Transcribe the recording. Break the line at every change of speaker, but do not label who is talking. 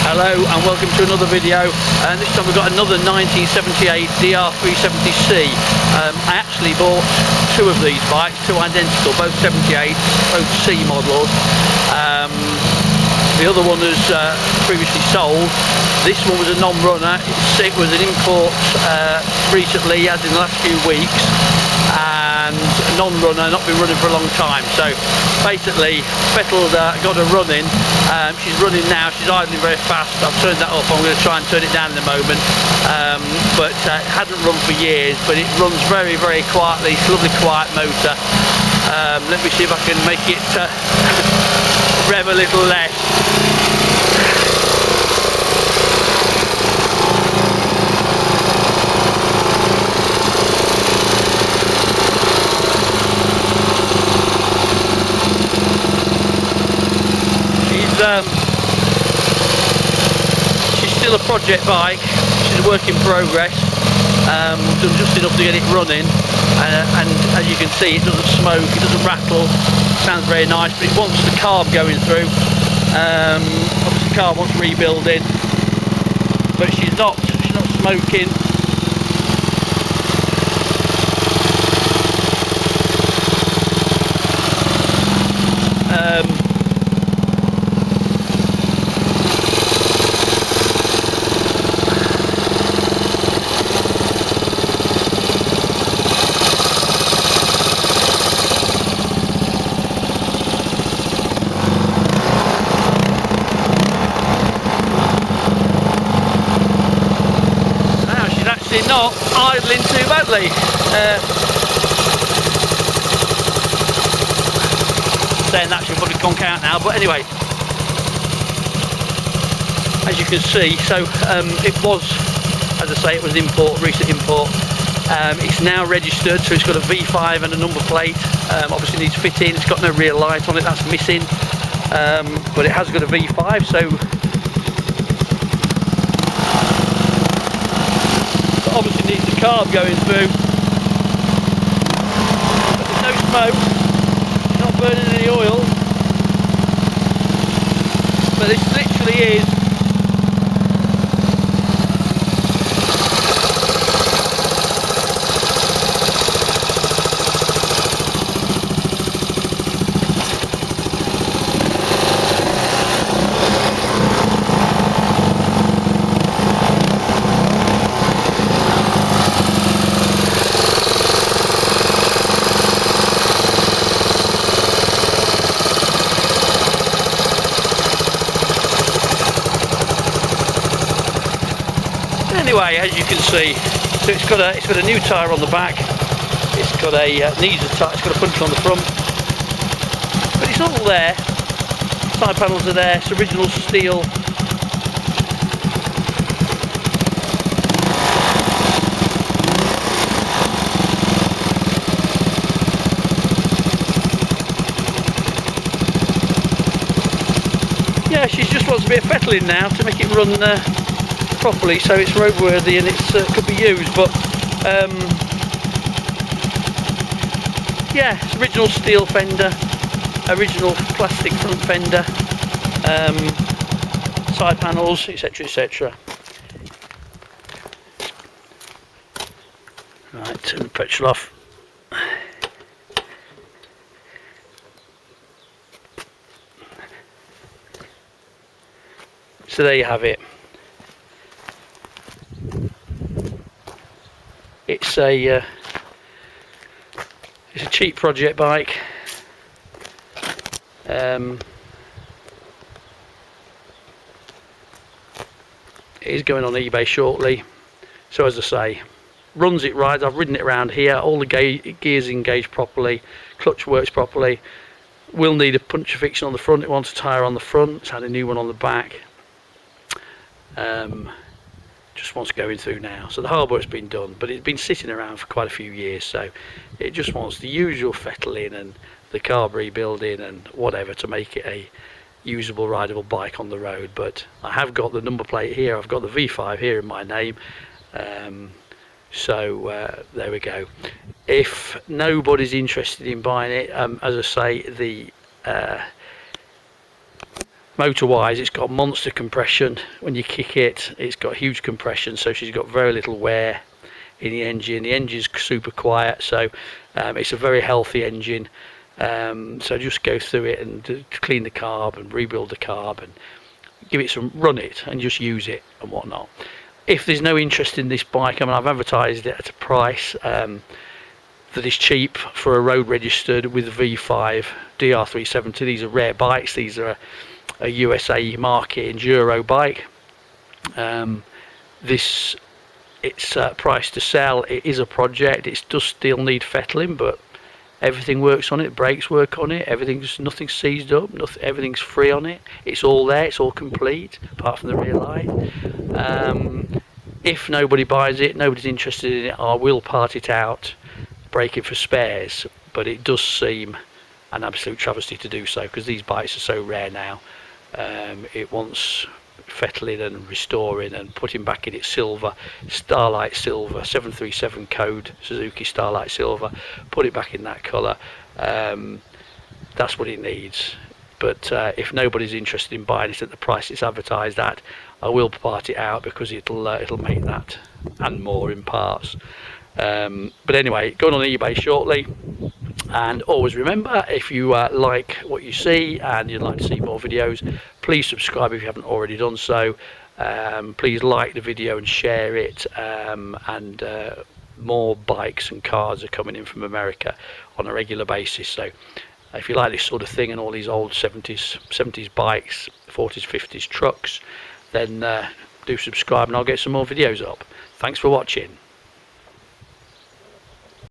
Hello and welcome to another video, and this time we've got another 1978 DR370C. I actually bought two of these bikes, two identical, both 78, both C models. The other one was previously sold. This one was a non-runner. It was an import recently, as in the last few weeks, and a non-runner, not been running for a long time. So basically Vettel's got her running. She's running now, she's idling very fast. I've turned that up, I'm going to try and turn it down in a moment. But it hasn't run for years, but it runs very, very quietly. It's a lovely quiet motor. Let me see if I can make it rev a little less. She's still a project bike, she's a work in progress. We've done just enough to get it running, and as you can see, it doesn't smoke, it doesn't rattle, sounds very nice, but it wants the carb going through. Obviously the carb wants rebuilding, but she's not smoking. Not idling too badly. Saying that, she'll probably conk out now, but anyway, as you can see, so it was, as I say, it was an import, recent import. It's now registered, so it's got a V5 and a number plate. Obviously needs fitting, it's got no rear light on it, that's missing, but it has got a V5, so obviously needs the carb going through, but there's no smoke, not burning any oil, but this literally is anyway, as you can see, so it's got a new tyre on the back. It's got a needs a tyre. It's got a punch on the front, but it's all there. Side panels are there. It's original steel. Yeah, she just wants a bit of fettling now to make it run properly, so it's roadworthy and it could be used, but yeah, it's original steel fender, original plastic front fender, side panels, etc, etc. Right, turn the petrol off. So there you have it. It's a cheap project bike. It is going on eBay shortly. So as I say, runs it right. I've ridden it around here. All the gears engaged properly. Clutch works properly. Will need a puncture fixing on the front. It wants a tyre on the front. It's had a new one on the back. Just wants going through now, so the hard work's been done, but it's been sitting around for quite a few years, so it just wants the usual fettling and the carb rebuilding and whatever to make it a usable, rideable bike on the road. But I have got the number plate here, I've got the V5 here in my name, so there we go. If nobody's interested in buying it, as I say, the Motor wise, it's got monster compression. When you kick it, it's got huge compression, so she's got very little wear in the engine. The engine's super quiet, so it's a very healthy engine. So just go through it and clean the carb and rebuild the carb and give it some, run it and just use it and whatnot. If there's no interest in this bike, I mean, I've advertised it at a price that is cheap for a road registered with a V5 DR370. These are rare bikes. These are a USA market enduro bike. It's priced to sell. It is a project. It does still need fettling, but everything works on it. Brakes work on it. Nothing's seized up. Everything's free on it. It's all there. It's all complete, apart from the rear light. If nobody buys it, nobody's interested in it, I will part it out, break it for spares. But it does seem an absolute travesty to do so, because these bikes are so rare now. It wants fettling and restoring and putting back in its silver, Starlight silver, 737 code, Suzuki Starlight silver. Put it back in that colour. That's what it needs. But if nobody's interested in buying it at the price it's advertised at, I will part it out, because it'll make that and more in parts. But anyway, going on eBay shortly. And always remember, if you like what you see and you'd like to see more videos, please subscribe if you haven't already done so. Please like the video and share it. And more bikes and cars are coming in from America on a regular basis. So if you like this sort of thing and all these old 70s bikes, 40s, 50s trucks, then do subscribe and I'll get some more videos up. Thanks for watching.